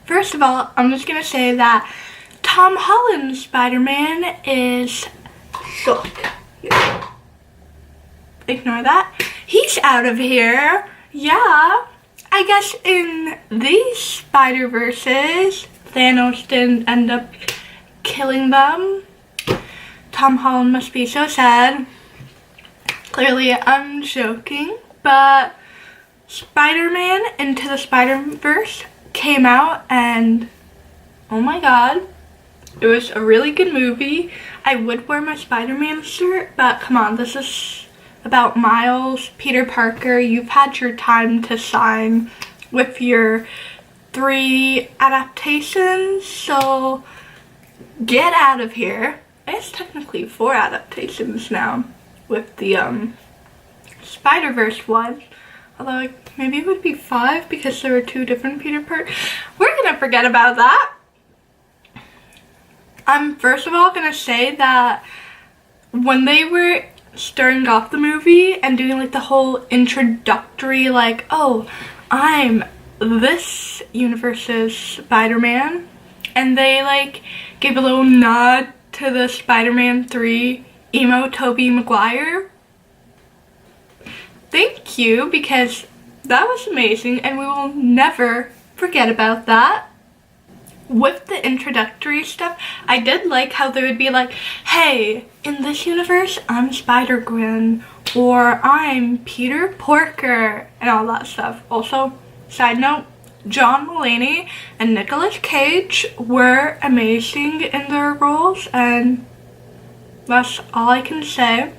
First of all, I'm just gonna say that Tom Holland's Spider-Man is shook. Ignore that. He's out of here. Yeah. I guess in these Spider-Verses, Thanos didn't end up killing them. Tom Holland must be so sad. Clearly, I'm joking, but Spider-Man Into the Spider-Verse came out and oh my god, it was a really good movie. I would wear my Spider-Man shirt, but come on, this is about Miles, Peter Parker. You've had your time to shine with your 3 adaptations, so get out of here. It's technically 4 adaptations now with the Spider-Verse one. Although like, maybe it would be 5 because there were 2 different Peter Parker. We're gonna forget about that. I'm first of all gonna say that when they were starting off the movie and doing like the whole introductory like, oh, I'm this universe's Spider-Man, and they like gave a little nod to the Spider-Man 3 emo Tobey Maguire. Thank you, because that was amazing and we will never forget about that. With the introductory stuff, I did like how they would be like, hey, in this universe, I'm Spider-Gwen, or I'm Peter Porker, and all that stuff. Also, side note, John Mulaney and Nicolas Cage were amazing in their roles, and that's all I can say.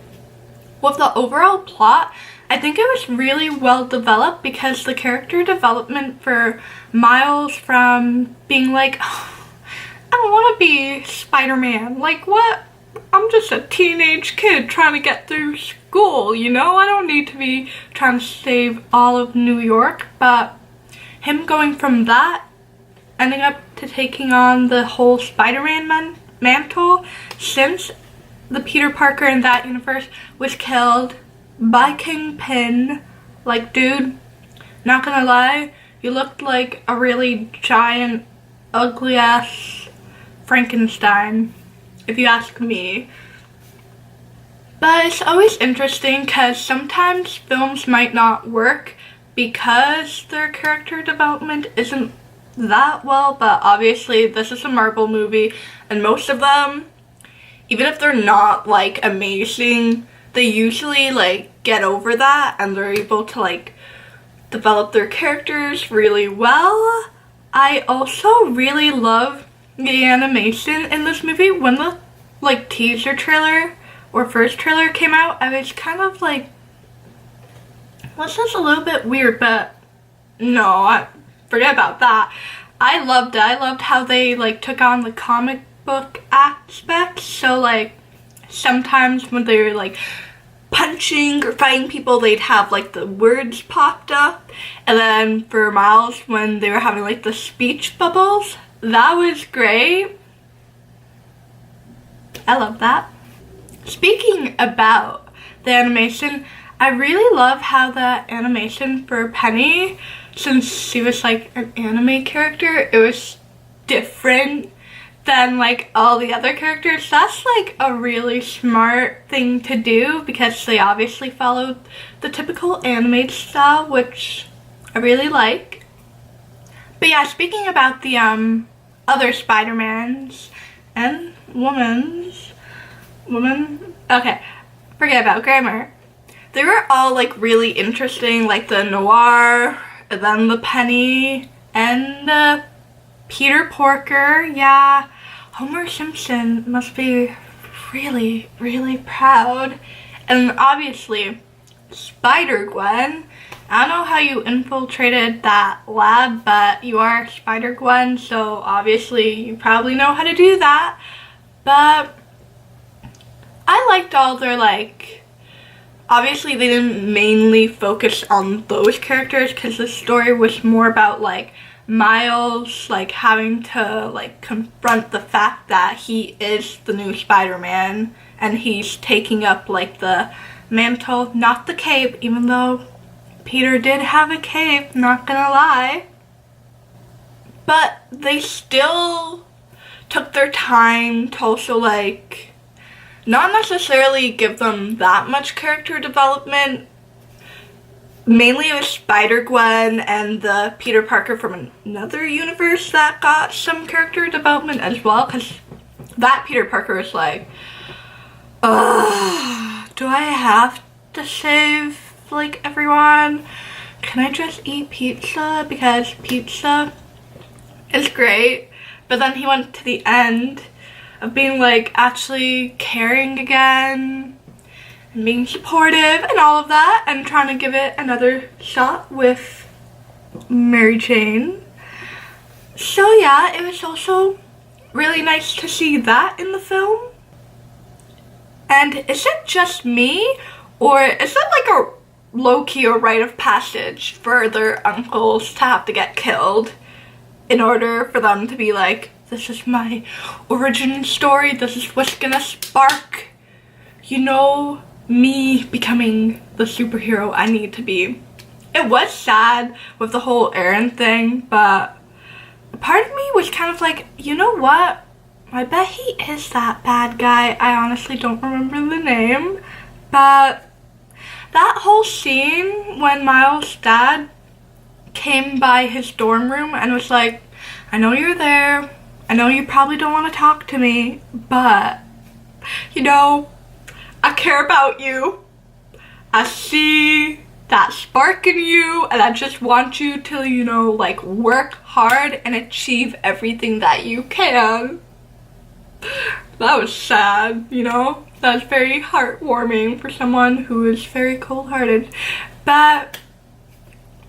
With the overall plot, I think it was really well developed because the character development for Miles, from being like, oh, I don't want to be Spider-Man, like what? I'm just a teenage kid trying to get through school, you know? I don't need to be trying to save all of New York, but him going from that, ending up to taking on the whole Spider-Man mantle, since the Peter Parker in that universe was killed by Kingpin. Like, dude, not gonna lie, you looked like a really giant, ugly ass Frankenstein, if you ask me. But it's always interesting because sometimes films might not work because their character development isn't that well, but obviously this is a Marvel movie and most of them, even if they're not like amazing, they usually like get over that and they're able to like develop their characters really well. I also really love the animation in this movie. When the like teaser trailer or first trailer came out, I was kind of like, this is a little bit weird, but no, forget about that. I loved it. I loved how they like took on the comic book aspects. So like sometimes when they were like punching or fighting people, they'd have like the words popped up, and then for Miles when they were having like the speech bubbles, that was great. I love that. Speaking about the animation, I really love how the animation for Penny, since she was like an anime character, it was different than like all the other characters. That's like a really smart thing to do because they obviously followed the typical anime style, which I really like. But yeah, speaking about the other Spider-Mans and women, okay, forget about grammar. They were all like really interesting, like the Noir, and then the Penny, and the Peter Porker. Yeah, Homer Simpson must be really, really proud. And obviously, Spider-Gwen. I don't know how you infiltrated that lab, but you are Spider-Gwen, so obviously you probably know how to do that. But I liked all their like, obviously they didn't mainly focus on those characters because the story was more about like Miles like having to like confront the fact that he is the new Spider-Man and he's taking up like the mantle, not the cape, even though Peter did have a cape, not gonna lie. but they still took their time to also like not necessarily give them that much character development. Mainly it was Spider-Gwen and the Peter Parker from another universe that got some character development as well, because that Peter Parker was like, do I have to save like everyone? Can I just eat pizza because pizza is great? But then he went to the end of being like actually caring again and being supportive and all of that, and trying to give it another shot with Mary Jane. So yeah, it was also really nice to see that in the film. And is it just me, or is it like a low-key or rite of passage for their uncles to have to get killed in order for them to be like, this is my origin story, this is what's gonna spark, you know, me becoming the superhero I need to be. It was sad with the whole Aaron thing, but a part of me was kind of like, you know what? I bet he is that bad guy. I honestly don't remember the name, but that whole scene when Miles' dad came by his dorm room and was like, I know you're there. I know you probably don't want to talk to me, but, you know, I care about you. I see that spark in you, and I just want you to, you know, like, work hard and achieve everything that you can. That was sad, you know? That was very heartwarming for someone who is very cold-hearted. But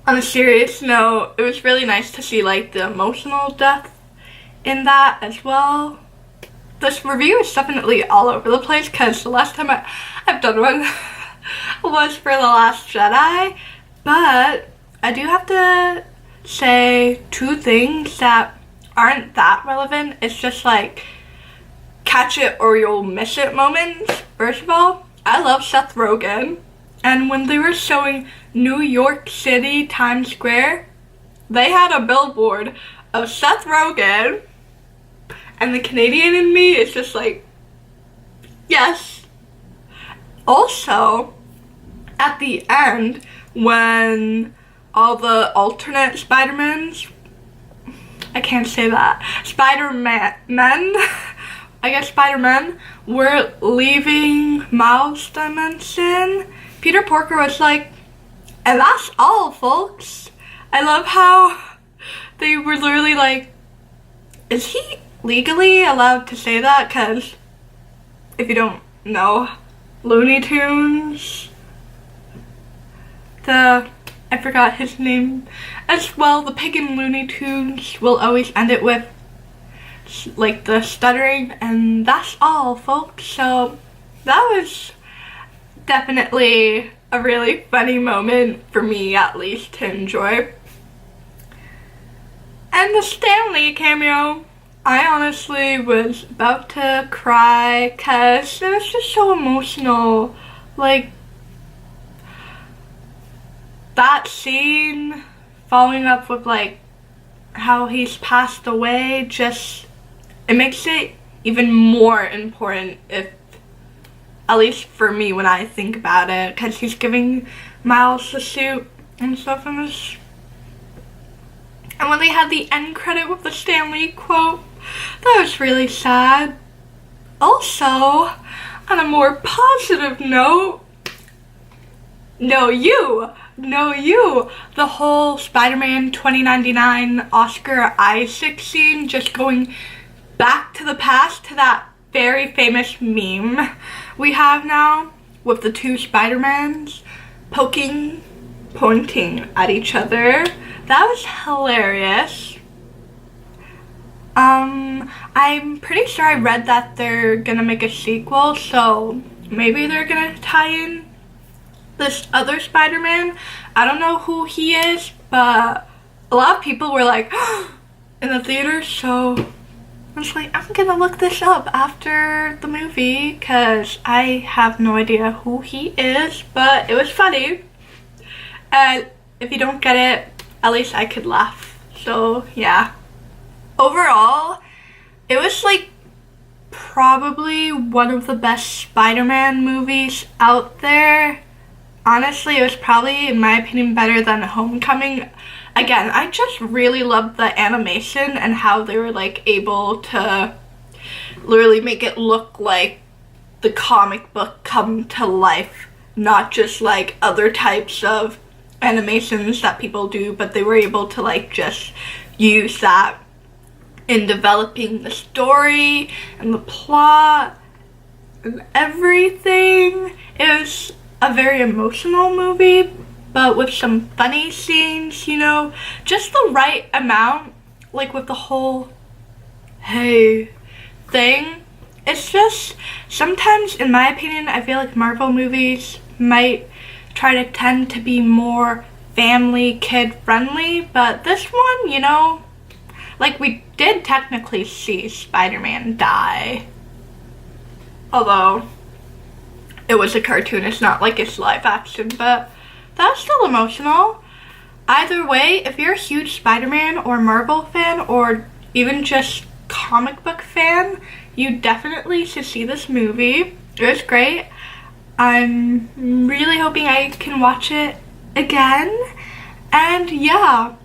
on a serious note, it was really nice to see, like, the emotional depth in that as well. This review is definitely all over the place, because the last time I've done one was for The Last Jedi, but I do have to say two things that aren't that relevant. It's just like catch it or you'll miss it moments. First of all, I love Seth Rogen, and when they were showing New York City Times Square, they had a billboard of Seth Rogen, and the Canadian in me is just like, yes. Also, at the end, when all the alternate Spider-Mans, I can't say that, Spider-Men, I guess Spider-Man, were leaving Miles' dimension, Peter Parker was like, and that's all, folks. I love how they were literally like, is he legally allowed to say that? Because if you don't know, Looney Tunes, I forgot his name as well, the pig in Looney Tunes will always end it with like the stuttering, and that's all, folks. So that was definitely a really funny moment for me, at least, to enjoy. And the Stan Lee cameo, I honestly was about to cry because it was just so emotional. Like, that scene following up with like how he's passed away, just, it makes it even more important, if, at least for me when I think about it, because he's giving Miles the suit and stuff, and when they had the end credit with the Stan Lee quote, that was really sad. Also, on a more positive note, the whole Spider-Man 2099 Oscar Isaac scene, just going back to the past to that very famous meme we have now with the two Spider-Mans pointing at each other. That was hilarious. I'm pretty sure I read that they're gonna make a sequel, so maybe they're gonna tie in this other Spider-Man. I don't know who he is, but a lot of people were like in the theater, so I was like, I'm gonna look this up after the movie because I have no idea who he is, but it was funny. And if you don't get it, at least I could laugh. So yeah. overall, it was like probably one of the best Spider-Man movies out there. Honestly, it was probably, in my opinion, better than Homecoming. Again, I just really loved the animation and how they were like able to literally make it look like the comic book come to life, not just like other types of animations that people do, but they were able to like just use that in developing the story and the plot and everything. It was a very emotional movie, but with some funny scenes, you know, just the right amount, like with the whole hey thing. It's just, sometimes, in my opinion, I feel like Marvel movies might try to tend to be more family, kid-friendly, but this one, you know, like, we did technically see Spider-Man die. Although, it was a cartoon, it's not like it's live action, but that's still emotional. Either way, if you're a huge Spider-Man or Marvel fan, or even just comic book fan, you definitely should see this movie. It was great. I'm really hoping I can watch it again. And yeah,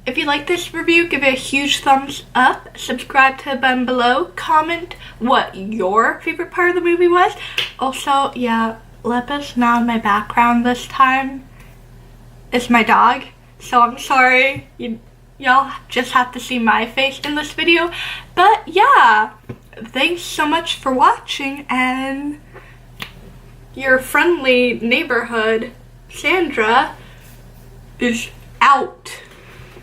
if you like this review, give it a huge thumbs up. Subscribe to the button below. Comment what your favorite part of the movie was. Also, yeah, Lepus not in my background this time. It's my dog. So I'm sorry. Y'all just have to see my face in this video. But yeah, thanks so much for watching, and your friendly neighborhood Sandra is out.